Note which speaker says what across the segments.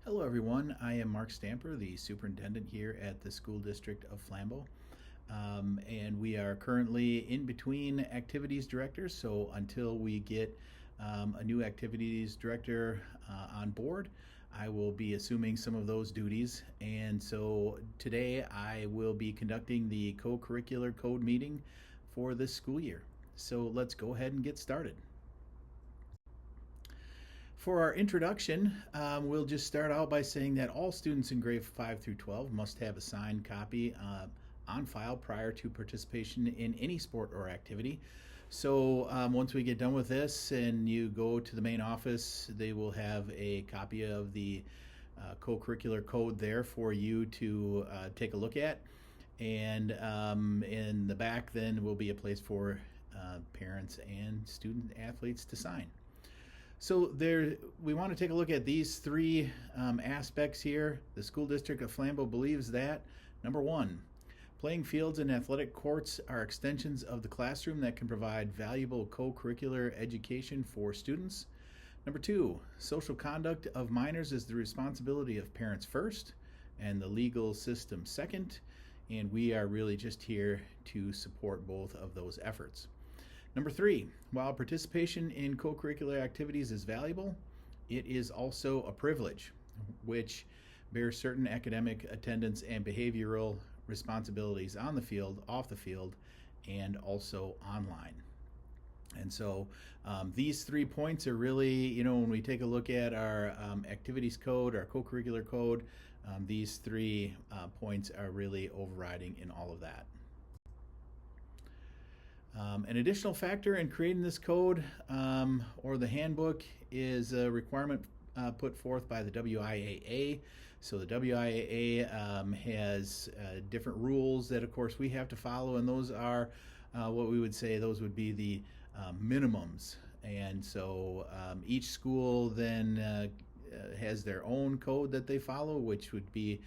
Speaker 1: Hello everyone, I am Mark Stamper, the superintendent here at the School District of Flambeau. And we are currently in between activities directors, so until we get a new activities director on board, I will be assuming some of those duties. And so today I will be conducting the Co-Curricular Code meeting for this school year. So let's go ahead and get started. For our introduction, we'll just start out by saying that all students in grade 5 through 12 must have a signed copy on file prior to participation in any sport or activity. So once we get done with this and you go to the main office, they will have a copy of the co-curricular code there for you to take a look at. And in the back then will be a place for parents and student athletes to sign. So we want to take a look at these three aspects here. The School District of Flambeau believes that, number one, playing fields and athletic courts are extensions of the classroom that can provide valuable co-curricular education for students. Number two, social conduct of minors is the responsibility of parents first and the legal system second, and we are really just here to support both of those efforts. Number three, while participation in co-curricular activities is valuable, it is also a privilege, which bears certain academic, attendance, and behavioral responsibilities on the field, off the field, and also online. And so these 3 points are really, when we take a look at our activities code, our co-curricular code, these 3 points are really overriding in all of that. An additional factor in creating this code or the handbook is a requirement put forth by the WIAA. So the WIAA has different rules that, of course, we have to follow, and those are what we would say those would be the minimums. And so each school then has their own code that they follow, which would be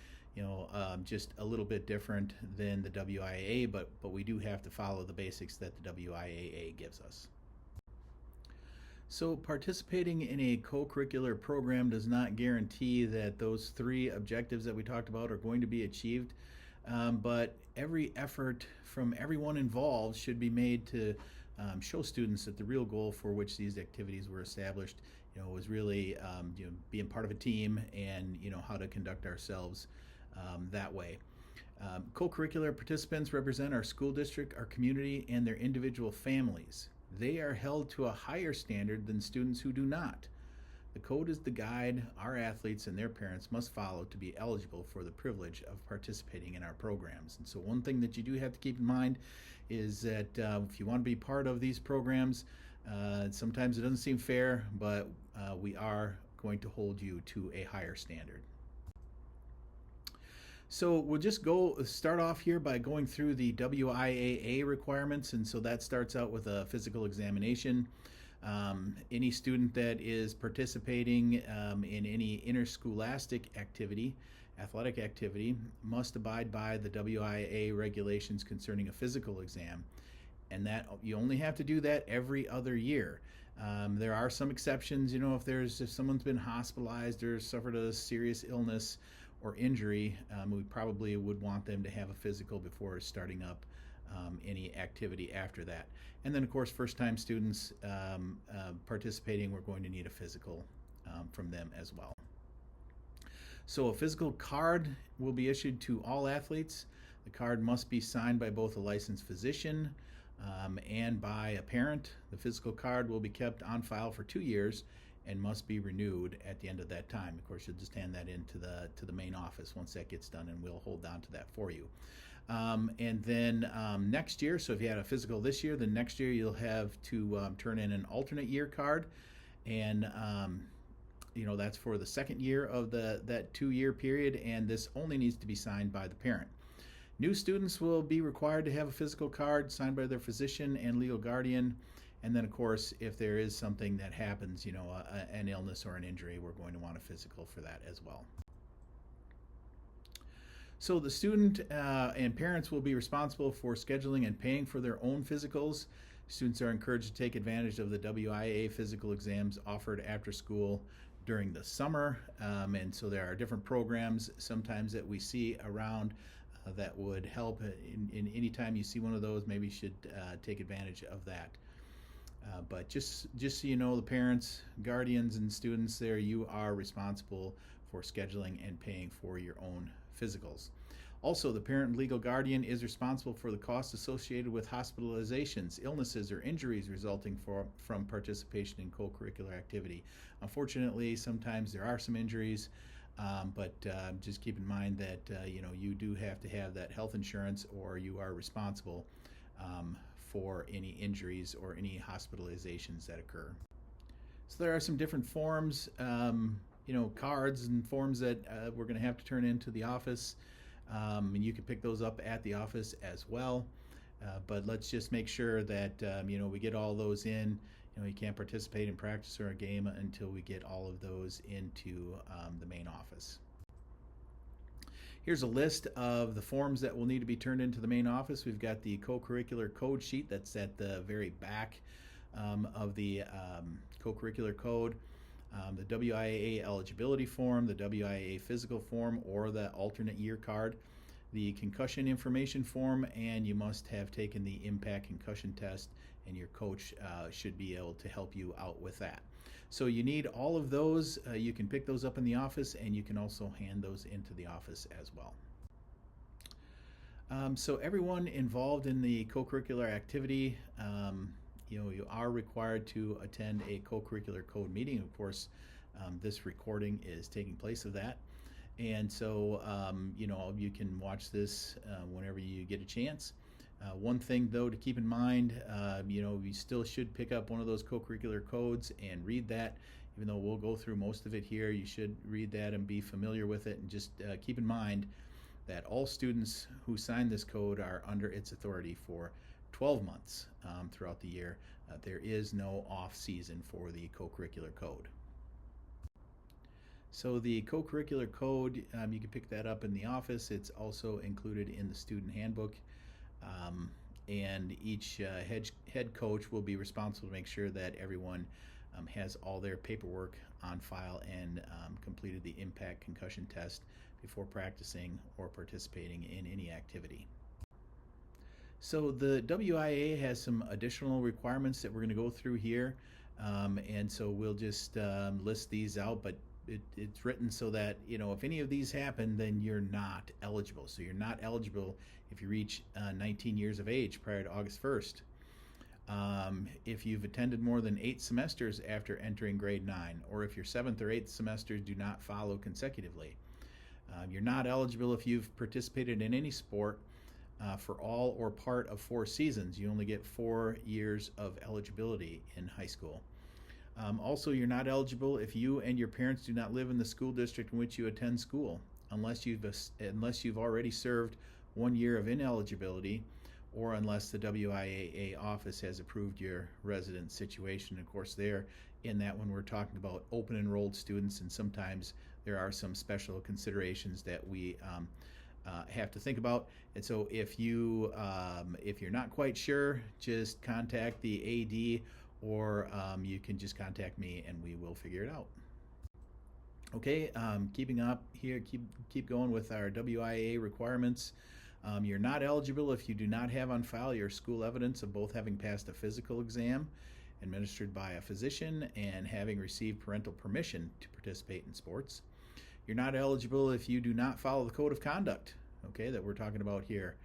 Speaker 1: just a little bit different than the WIAA, but we do have to follow the basics that the WIAA gives us. So participating in a co-curricular program does not guarantee that those 3 objectives that we talked about are going to be achieved, but every effort from everyone involved should be made to show students that the real goal for which these activities were established was really being part of a team and how to conduct ourselves that way. Co-curricular participants represent our school district, our community, and their individual families. They are held to a higher standard than students who do not. The code is the guide our athletes and their parents must follow to be eligible for the privilege of participating in our programs. And so one thing that you do have to keep in mind is that if you want to be part of these programs, sometimes it doesn't seem fair, but we are going to hold you to a higher standard. So we'll just start off here by going through the WIAA requirements, and so that starts out with a physical examination. Any student that is participating in any interscholastic activity, athletic activity, must abide by the WIAA regulations concerning a physical exam, and that you only have to do that every other year. There are some exceptions, if someone's been hospitalized or suffered a serious illness or injury, we probably would want them to have a physical before starting up any activity after that. And then, of course, first-time students participating, we're going to need a physical from them as well. So a physical card will be issued to all athletes. The card must be signed by both a licensed physician and by a parent. The physical card will be kept on file for 2 years and must be renewed at the end of that time. Of course, you'll just hand that in to the main office once that gets done, and we'll hold on to that for you. And then next year, so if you had a physical this year, then next year you'll have to turn in an alternate year card, and that's for the second year of that 2-year period, and this only needs to be signed by the parent. New students will be required to have a physical card signed by their physician and legal guardian. And then, of course, if there is something that happens, an illness or an injury, we're going to want a physical for that as well. So the student and parents will be responsible for scheduling and paying for their own physicals. Students are encouraged to take advantage of the WIAA physical exams offered after school during the summer, and so there are different programs sometimes that we see around that would help. In any time you see one of those, maybe you should take advantage of that. But just so you know, the parents, guardians, and students there, you are responsible for scheduling and paying for your own physicals. Also, the parent and legal guardian is responsible for the costs associated with hospitalizations, illnesses, or injuries resulting from participation in co-curricular activity. Unfortunately, sometimes there are some injuries, but just keep in mind that you do have to have that health insurance, or you are responsible for any injuries or any hospitalizations that occur. So there are some different forms, cards and forms that we're going to have to turn into the office. And you can pick those up at the office as well. But let's just make sure that we get all those in. You can't participate in practice or a game until we get all of those into the main office. Here's a list of the forms that will need to be turned into the main office. We've got the Co-Curricular Code sheet that's at the very back of the Co-Curricular Code. The WIAA eligibility form, the WIAA physical form, or the alternate year card, the concussion information form, and you must have taken the impact concussion test, and your coach should be able to help you out with that. So you need all of those. You can pick those up in the office, and you can also hand those into the office as well. So everyone involved in the co-curricular activity, you are required to attend a co-curricular code meeting. Of course, this recording is taking place of that. And so, you can watch this whenever you get a chance. One thing, though, to keep in mind, we still should pick up one of those co-curricular codes and read that. Even though we'll go through most of it here, you should read that and be familiar with it. And just keep in mind that all students who sign this code are under its authority for 12 months throughout the year. There is no off season for the co-curricular code. So the co-curricular code, you can pick that up in the office. It's also included in the student handbook. And each head coach will be responsible to make sure that everyone has all their paperwork on file and completed the impact concussion test before practicing or participating in any activity. So the WIAA has some additional requirements that we're going to go through here, and so we'll just list these out, but it's written so that if any of these happen, then you're not eligible. So you're not eligible if you reach 19 years of age prior to August 1st. If you've attended more than 8 semesters after entering grade 9, or if your 7th or 8th semesters do not follow consecutively. You're not eligible if you've participated in any sport for all or part of 4 seasons. You only get 4 years of eligibility in high school. Also, you're not eligible if you and your parents do not live in the school district in which you attend school, unless you've already served 1 year of ineligibility, or unless the WIAA office has approved your resident situation. Of course, there in that one we're talking about open enrolled students, and sometimes there are some special considerations that we have to think about. And so if you're not quite sure, just contact the AD, or you can just contact me and we will figure it out. Okay, keeping up here, keep going with our WIAA requirements. You're not eligible if you do not have on file your school evidence of both having passed a physical exam administered by a physician and having received parental permission to participate in sports. You're not eligible if you do not follow the code of conduct, okay, that we're talking about here.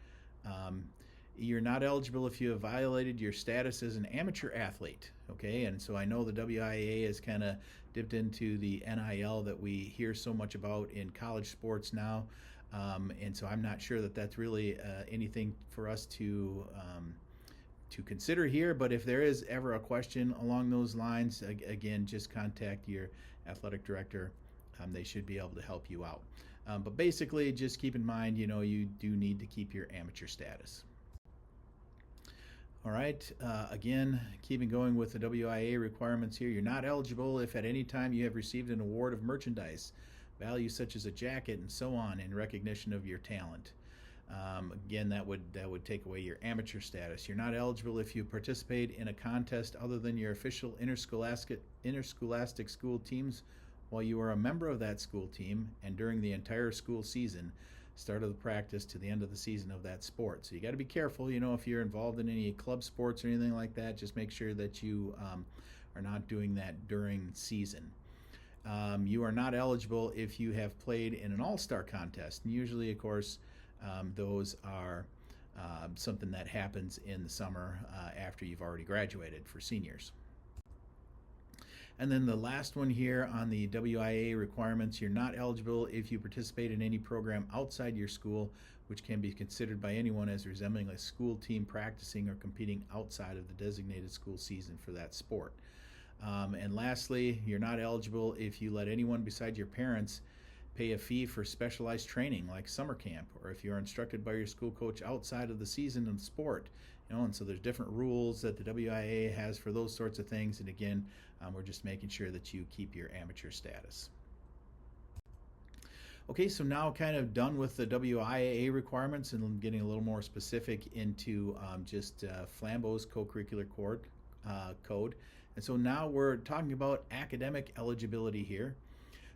Speaker 1: You're not eligible if you have violated your status as an amateur athlete, okay? And so I know the WIAA has kind of dipped into the NIL that we hear so much about in college sports now, and so I'm not sure that that's really anything for us to consider here. But if there is ever a question along those lines, again, just contact your athletic director. They should be able to help you out. But basically, just keep in mind, you do need to keep your amateur status. All right, again, keeping going with the WIAA requirements here, you're not eligible if at any time you have received an award of merchandise, value such as a jacket and so on, in recognition of your talent. Again, that would take away your amateur status. You're not eligible if you participate in a contest other than your official interscholastic school teams while you are a member of that school team and during the entire school season, start of the practice to the end of the season of that sport. So you got to be careful, if you're involved in any club sports or anything like that, just make sure that you are not doing that during season. You are not eligible if you have played in an all-star contest. And usually, of course, those are something that happens in the summer after you've already graduated for seniors. And then the last one here on the WIAA requirements, you're not eligible if you participate in any program outside your school, which can be considered by anyone as resembling a school team practicing or competing outside of the designated school season for that sport. And lastly, you're not eligible if you let anyone besides your parents pay a fee for specialized training like summer camp, or if you're instructed by your school coach outside of the season of sport. And so there's different rules that the WIAA has for those sorts of things. And again, we're just making sure that you keep your amateur status. Okay, so now kind of done with the WIAA requirements and getting a little more specific into just Flambeau's Co-Curricular Code. And so now we're talking about academic eligibility here.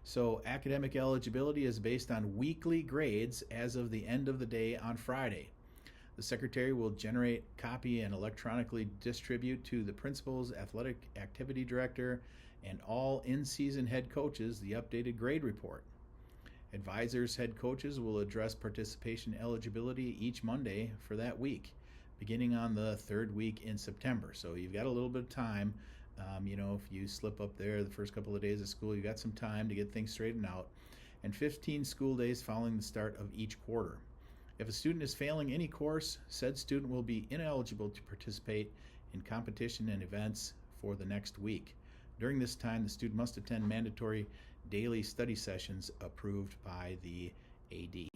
Speaker 1: So academic eligibility is based on weekly grades as of the end of the day on Friday. The secretary will generate, copy, and electronically distribute to the principals, athletic activity director, and all in-season head coaches the updated grade report. Advisors, head coaches will address participation eligibility each Monday for that week, beginning on the third week in September. So you've got a little bit of time. If you slip up there the first couple of days of school, you've got some time to get things straightened out, and 15 school days following the start of each quarter. If a student is failing any course, said student will be ineligible to participate in competition and events for the next week. During this time, the student must attend mandatory daily study sessions approved by the AD.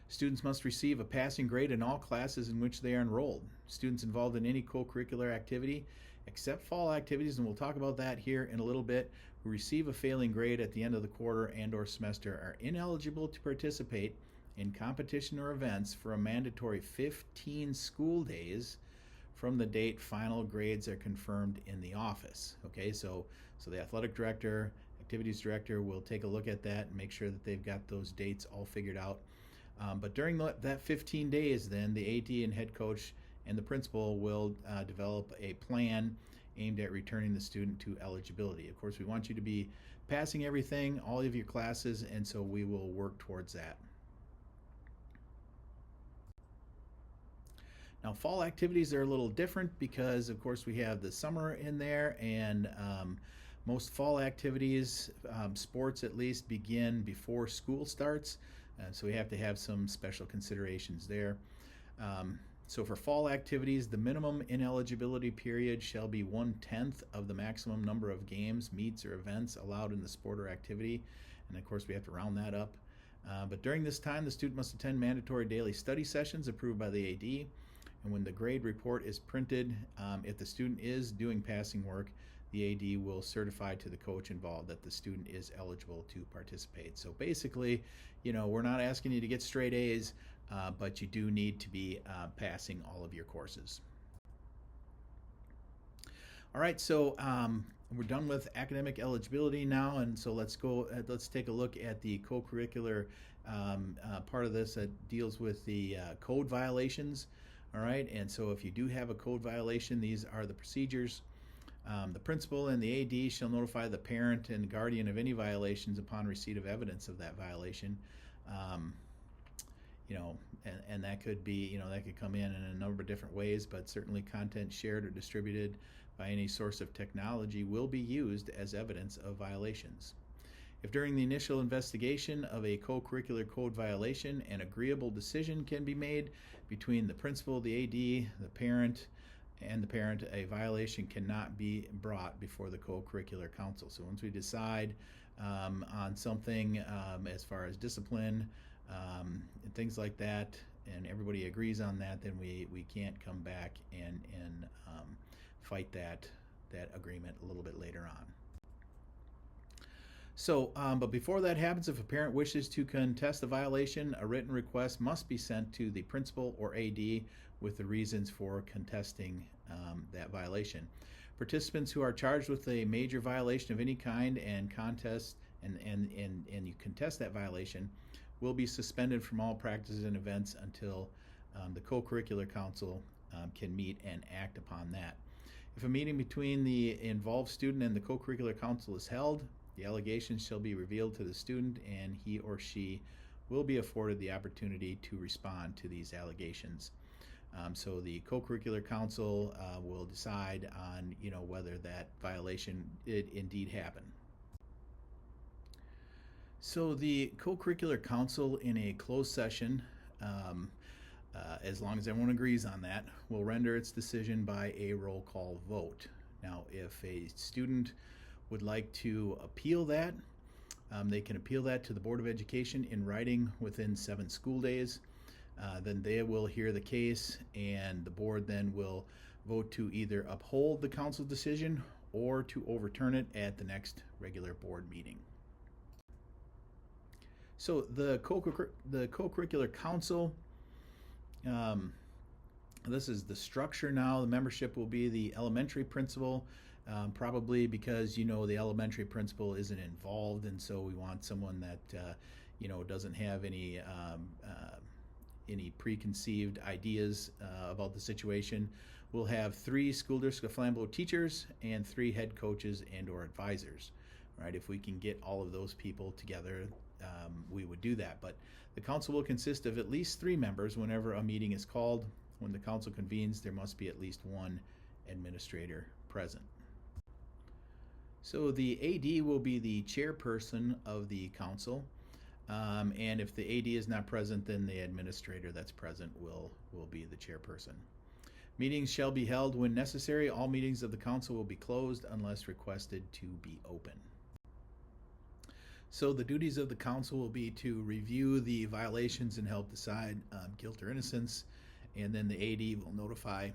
Speaker 1: Students must receive a passing grade in all classes in which they are enrolled. Students involved in any co-curricular activity, except fall activities, and we'll talk about that here in a little bit, who receive a failing grade at the end of the quarter and or semester are ineligible to participate in competition or events for a mandatory 15 school days from the date final grades are confirmed in the office. Okay, so the athletic director, activities director will take a look at that and make sure that they've got those dates all figured out. But during that 15 days, then the AD and head coach and the principal will develop a plan aimed at returning the student to eligibility. Of course, we want you to be passing everything, all of your classes, and so we will work towards that. Now, fall activities are a little different because, of course, we have the summer in there, and most fall activities, sports at least, begin before school starts. So we have to have some special considerations there. So for fall activities, the minimum ineligibility period shall be 1/10 of the maximum number of games, meets, or events allowed in the sport or activity. And of course, we have to round that up. But during this time, the student must attend mandatory daily study sessions approved by the AD. And when the grade report is printed, if the student is doing passing work, the AD will certify to the coach involved that the student is eligible to participate. So basically, we're not asking you to get straight A's, but you do need to be passing all of your courses. All right, so we're done with academic eligibility now, and so let's take a look at the co-curricular part of this that deals with the code violations. All right, and so if you do have a code violation, these are the procedures. The principal and the AD shall notify the parent and guardian of any violations upon receipt of evidence of that violation. And that could be, that could come in a number of different ways, but certainly content shared or distributed by any source of technology will be used as evidence of violations. If during the initial investigation of a co-curricular code violation, an agreeable decision can be made between the principal, the AD, the parent, a violation cannot be brought before the co-curricular council. So once we decide on something as far as discipline and things like that, and everybody agrees on that, then we can't come back and fight that agreement a little bit later on. So, but before that happens, if a parent wishes to contest the violation, a written request must be sent to the principal or AD with the reasons for contesting that violation. Participants who are charged with a major violation of any kind and you contest that violation will be suspended from all practices and events until the Co-Curricular Council can meet and act upon that. If a meeting between the involved student and the Co-Curricular Council is held, the allegations shall be revealed to the student, and he or she will be afforded the opportunity to respond to these allegations. So the Co-Curricular Council will decide on, whether that violation did indeed happen. So the Co-Curricular Council in a closed session, as long as everyone agrees on that, will render its decision by a roll call vote. Now, if a student would like to appeal that, they can appeal that to the Board of Education in writing within 7 school days. Then they will hear the case, and the board then will vote to either uphold the council's decision or to overturn it at the next regular board meeting. So the Co-Curricular Council, this is the structure now. The membership will be the elementary principal, probably because the elementary principal isn't involved, and so we want someone that doesn't have any preconceived ideas about the situation. We'll have 3 School District of Flambeau teachers and 3 head coaches and/or advisors. Right? If we can get all of those people together, we would do that. But the council will consist of at least 3 members whenever a meeting is called. When the council convenes, there must be at least 1 administrator present. So the AD will be the chairperson of the council. And if the AD is not present, then the administrator that's present will be the chairperson. Meetings shall be held when necessary. All meetings of the council will be closed unless requested to be open. So the duties of the council will be to review the violations and help decide guilt or innocence, and then the AD will notify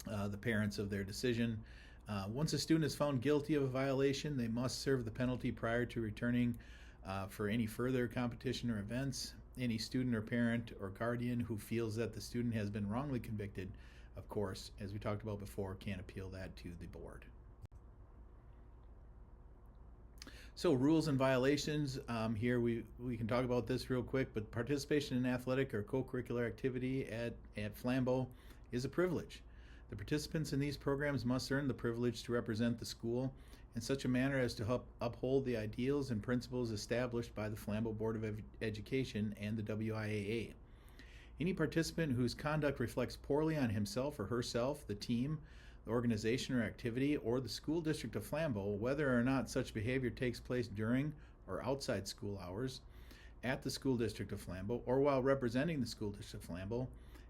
Speaker 1: the parents of their decision. Once a student is found guilty of a violation, they must serve the penalty prior to returning for any further competition or events. Any student or parent or guardian who feels that the student has been wrongly convicted, of course, as we talked about before, can appeal that to the board. So rules and violations, here we can talk about this real quick, but participation in athletic or co-curricular activity at Flambeau is a privilege. The participants in these programs must earn the privilege to represent the school in such a manner as to uphold the ideals and principles established by the Flambeau Board of Education and the WIAA. Any participant whose conduct reflects poorly on himself or herself, the team, the organization or activity, or the school district of Flambeau, whether or not such behavior takes place during or outside school hours, at the school district of Flambeau, or while representing the school district of Flambeau,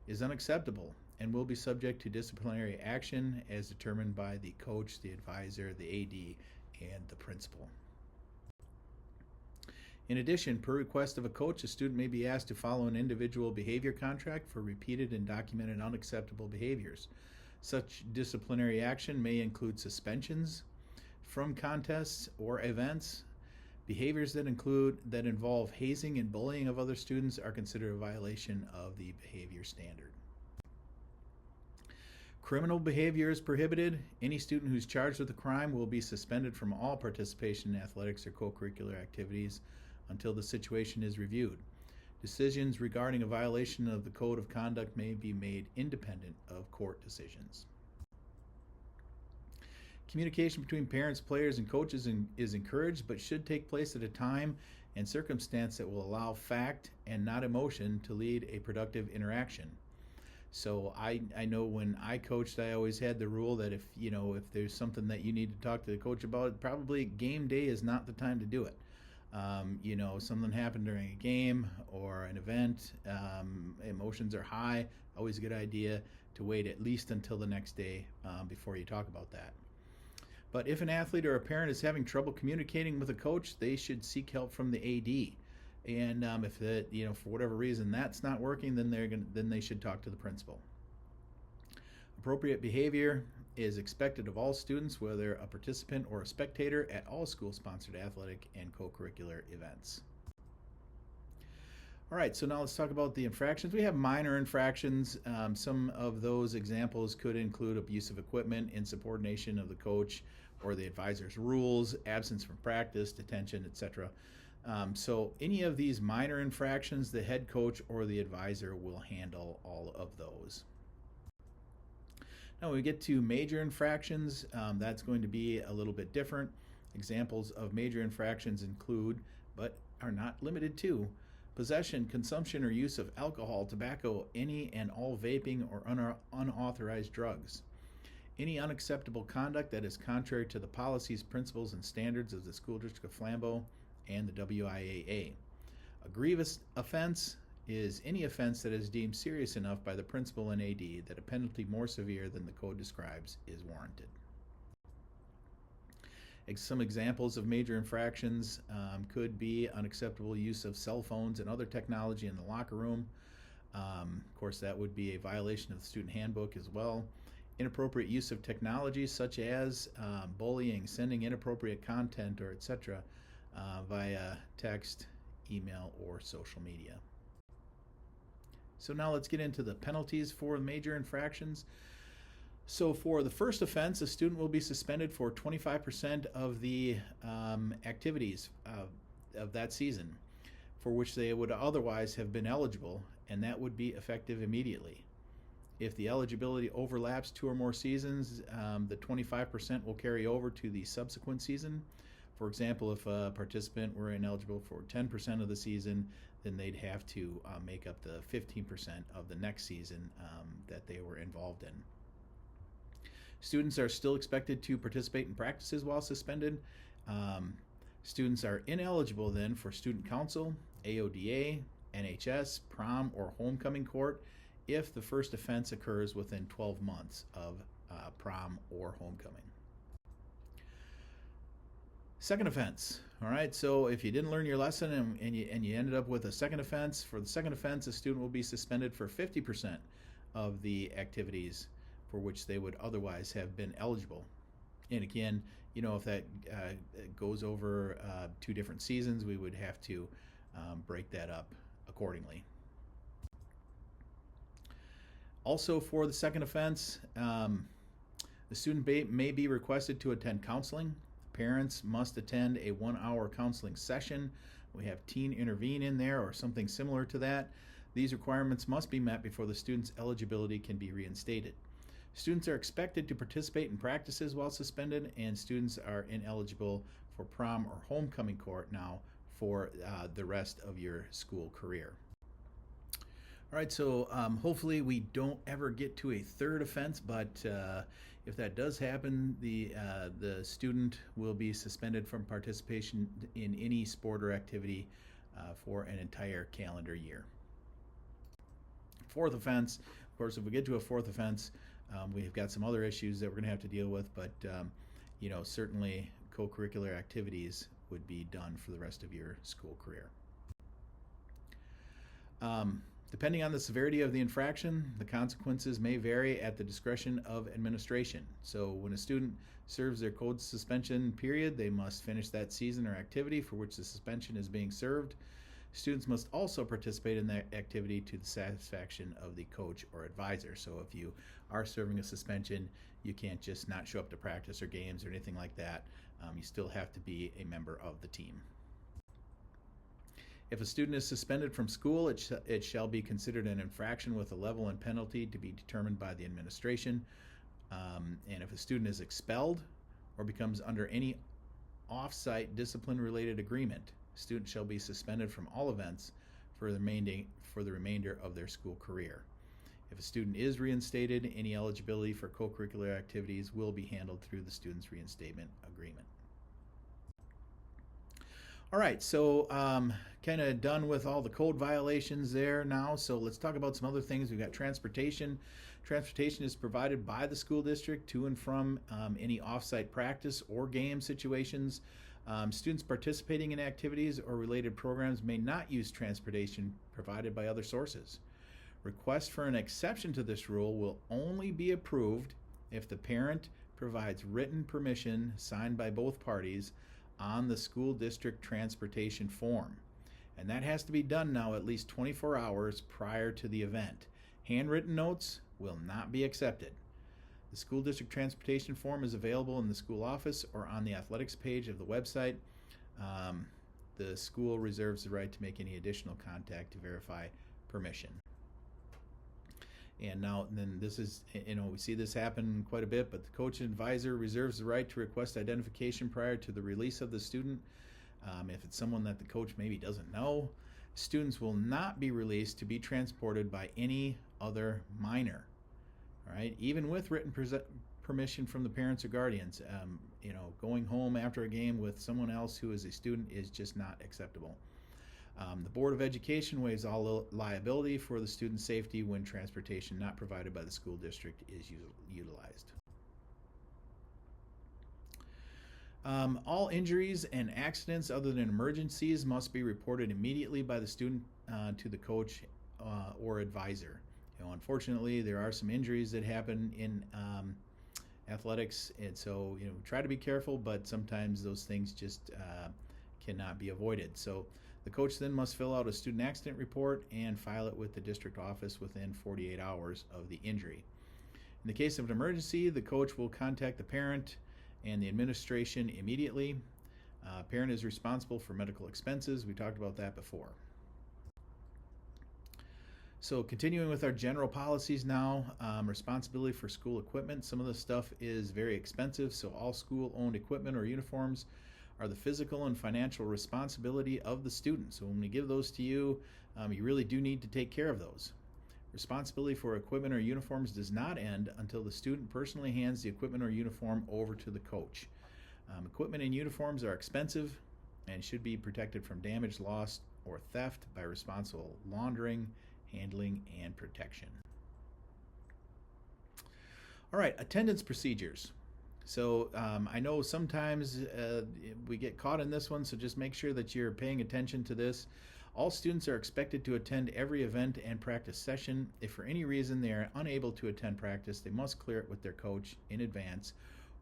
Speaker 1: is unacceptable and will be subject to disciplinary action as determined by the coach, the advisor, the AD, and the principal. In addition, per request of a coach, a student may be asked to follow an individual behavior contract for repeated and documented unacceptable behaviors. Such disciplinary action may include suspensions from contests or events. Behaviors that involve hazing and bullying of other students are considered a violation of the behavior standard. Criminal behavior is prohibited. Any student who's charged with a crime will be suspended from all participation in athletics or co-curricular activities until the situation is reviewed. Decisions regarding a violation of the code of conduct may be made independent of court decisions. Communication between parents, players, and coaches is encouraged, but should take place at a time and circumstance that will allow fact and not emotion to lead a productive interaction. So I know when I coached, I always had the rule that if there's something that you need to talk to the coach about, probably game day is not the time to do it. Something happened during a game or an event, emotions are high, always a good idea to wait at least until the next day before you talk about that. But if an athlete or a parent is having trouble communicating with a coach, they should seek help from the AD. And if for whatever reason that's not working, then they should talk to the principal. Appropriate behavior is expected of all students, whether a participant or a spectator, at all school-sponsored athletic and co-curricular events. All right, so now let's talk about the infractions. We have minor infractions. Some of those examples could include abuse of equipment, insubordination of the coach or the advisor's rules, absence from practice, detention, etc. So any of these minor infractions, the head coach or the advisor will handle all of those. Now when we get to major infractions, that's going to be a little bit different. Examples of major infractions include, but are not limited to, possession, consumption, or use of alcohol, tobacco, any and all vaping or unauthorized drugs. Any unacceptable conduct that is contrary to the policies, principles, and standards of the School District of Flambeau and the WIAA. A grievous offense is any offense that is deemed serious enough by the principal and AD that a penalty more severe than the code describes is warranted. Some examples of major infractions could be unacceptable use of cell phones and other technology in the locker room. Of course, that would be a violation of the student handbook as well. Inappropriate use of technology such as bullying, sending inappropriate content, or etc. Via text, email, or social media. So now let's get into the penalties for major infractions. So for the first offense, a student will be suspended for 25% of the activities of that season for which they would otherwise have been eligible, and that would be effective immediately. If the eligibility overlaps 2 or more seasons, the 25% will carry over to the subsequent season. For example, if a participant were ineligible for 10% of the season, then they'd have to make up the 15% of the next season that they were involved in. Students are still expected to participate in practices while suspended. Students are ineligible then for student council, AODA, NHS, prom, or homecoming court if the first offense occurs within 12 months of prom or homecoming. Second offense. All right, so if you didn't learn your lesson and you ended up with a second offense, for the second offense, a student will be suspended for 50% of the activities for which they would otherwise have been eligible. And again, if that goes over 2 different seasons, we would have to break that up accordingly. Also, for the second offense, the student may be requested to attend counseling. Parents must attend a 1-hour counseling session. We have teen intervene in there or something similar to that. These requirements must be met before the student's eligibility can be reinstated. Students are expected to participate in practices while suspended, and students are ineligible for prom or homecoming court now for the rest of your school career. All right, so hopefully we don't ever get to a third offense, but if that does happen, the student will be suspended from participation in any sport or activity for an entire calendar year. Fourth offense, of course, if we get to a fourth offense, we've got some other issues that we're going to have to deal with, but certainly co-curricular activities would be done for the rest of your school career. Depending on the severity of the infraction, the consequences may vary at the discretion of administration. So when a student serves their code suspension period, they must finish that season or activity for which the suspension is being served. Students must also participate in that activity to the satisfaction of the coach or advisor. So if you are serving a suspension, you can't just not show up to practice or games or anything like that. You still have to be a member of the team. If a student is suspended from school, it shall be considered an infraction with a level and penalty to be determined by the administration. And if a student is expelled or becomes under any off-site discipline-related agreement, students shall be suspended from all events for the remainder of their school career. If a student is reinstated, any eligibility for co-curricular activities will be handled through the student's reinstatement agreement. All right, so kind of done with all the code violations there now, so let's talk about some other things. We've got transportation. Transportation is provided by the school district to and from any off-site practice or game situations. Students participating in activities or related programs may not use transportation provided by other sources. Requests for an exception to this rule will only be approved if the parent provides written permission signed by both parties on the school district transportation form. And that has to be done now at least 24 hours prior to the event. Handwritten notes will not be accepted. The school district transportation form is available in the school office or on the athletics page of the website. The school reserves the right to make any additional contact to verify permission. And now, then this is, we see this happen quite a bit, but the coach and advisor reserves the right to request identification prior to the release of the student. If it's someone that the coach maybe doesn't know, students will not be released to be transported by any other minor. All right, even with written permission from the parents or guardians, going home after a game with someone else who is a student is just not acceptable. The Board of Education waives all liability for the student's safety when transportation not provided by the school district is utilized. All injuries and accidents other than emergencies must be reported immediately by the student to the coach or advisor. Unfortunately, there are some injuries that happen in athletics, and so try to be careful, but sometimes those things just cannot be avoided. So the coach then must fill out a student accident report and file it with the district office within 48 hours of the injury. In the case of an emergency, the coach will contact the parent and the administration immediately. Parent is responsible for medical expenses. We talked about that before. So continuing with our general policies now, responsibility for school equipment. Some of the stuff is very expensive, so all school-owned equipment or uniforms are the physical and financial responsibility of the student. So when we give those to you, you really do need to take care of those. Responsibility for equipment or uniforms does not end until the student personally hands the equipment or uniform over to the coach. Equipment and uniforms are expensive and should be protected from damage, loss, or theft by responsible laundering, handling, and protection. All right, attendance procedures. So I know sometimes we get caught in this one, so just make sure that you're paying attention to this. All students are expected to attend every event and practice session. If for any reason they are unable to attend practice, they must clear it with their coach in advance,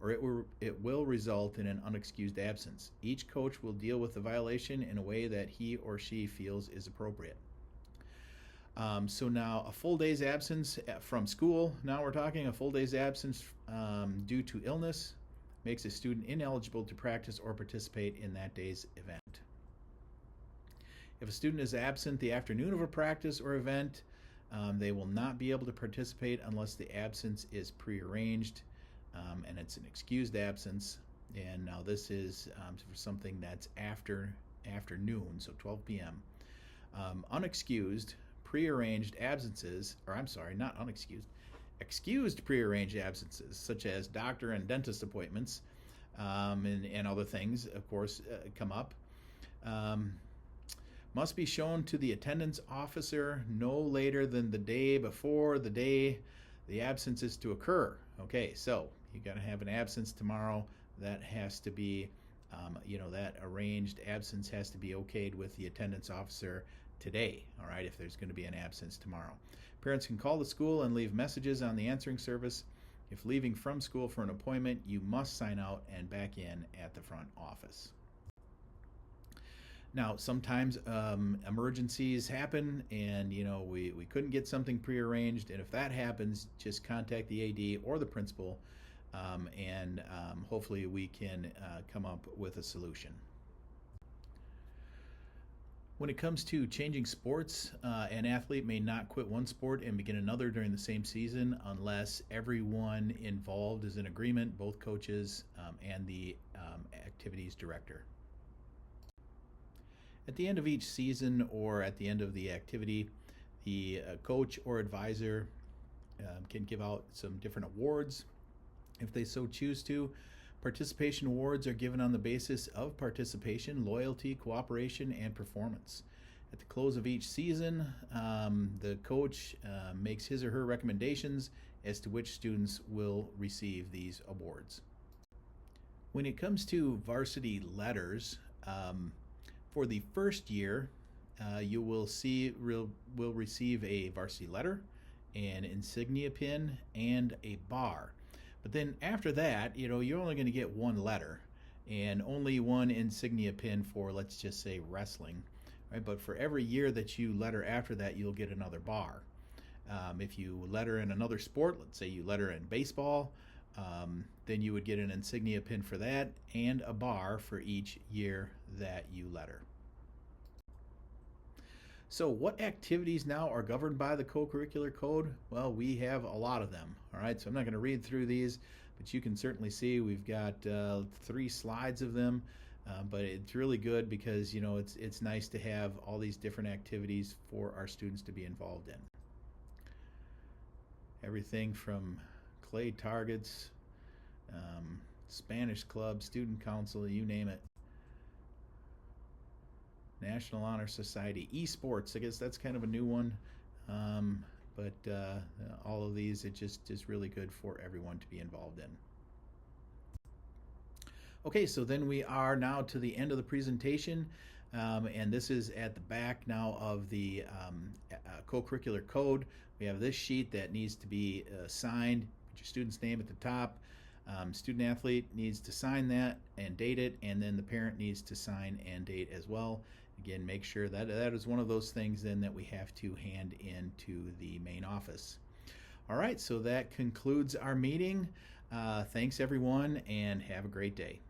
Speaker 1: or it will result in an unexcused absence. Each coach will deal with the violation in a way that he or she feels is appropriate. So now a full day's absence from school. Now we're talking a full day's absence due to illness makes a student ineligible to practice or participate in that day's event. If a student is absent the afternoon of a practice or event, they will not be able to participate unless the absence is prearranged and it's an excused absence. And now this is for something that's afternoon, so 12 p.m. Unexcused prearranged absences, or I'm sorry, not unexcused, excused prearranged absences, such as doctor and dentist appointments and other things, of course, come up. Must be shown to the attendance officer no later than the day before the day the absence is to occur. Okay, so you got to have an absence tomorrow. That has to be, that arranged absence has to be okayed with the attendance officer today, all right, if there's going to be an absence tomorrow. Parents can call the school and leave messages on the answering service. If leaving from school for an appointment, you must sign out and back in at the front office. Now, sometimes emergencies happen and, we couldn't get something prearranged, and if that happens, just contact the AD or the principal, and hopefully we can come up with a solution. When it comes to changing sports, an athlete may not quit one sport and begin another during the same season unless everyone involved is in agreement, both coaches and the activities director. At the end of each season or at the end of the activity, the coach or advisor can give out some different awards if they so choose to. Participation awards are given on the basis of participation, loyalty, cooperation, and performance. At the close of each season, the coach makes his or her recommendations as to which students will receive these awards. When it comes to varsity letters, for the first year, you will receive a varsity letter, an insignia pin, and a bar. But then after that, you're only going to get one letter and only one insignia pin for, let's just say, wrestling. right? But for every year that you letter after that, you'll get another bar. If you letter in another sport, let's say you letter in baseball, then you would get an insignia pin for that and a bar for each year that you letter. So what activities now are governed by the Co-Curricular Code? Well, we have a lot of them, all right? So I'm not going to read through these, but you can certainly see we've got 3 slides of them, but it's really good because, it's nice to have all these different activities for our students to be involved in. Everything from clay targets, Spanish club, student council, you name it. National Honor Society, esports. I guess that's kind of a new one, but all of these, it just is really good for everyone to be involved in. Okay, so then we are now to the end of the presentation, and this is at the back now of the Co-Curricular Code. We have this sheet that needs to be signed. Put your student's name at the top. Student athlete needs to sign that and date it, and then the parent needs to sign and date as well. Again, make sure that that is one of those things then that we have to hand into the main office. All right, so that concludes our meeting. Thanks everyone, and have a great day.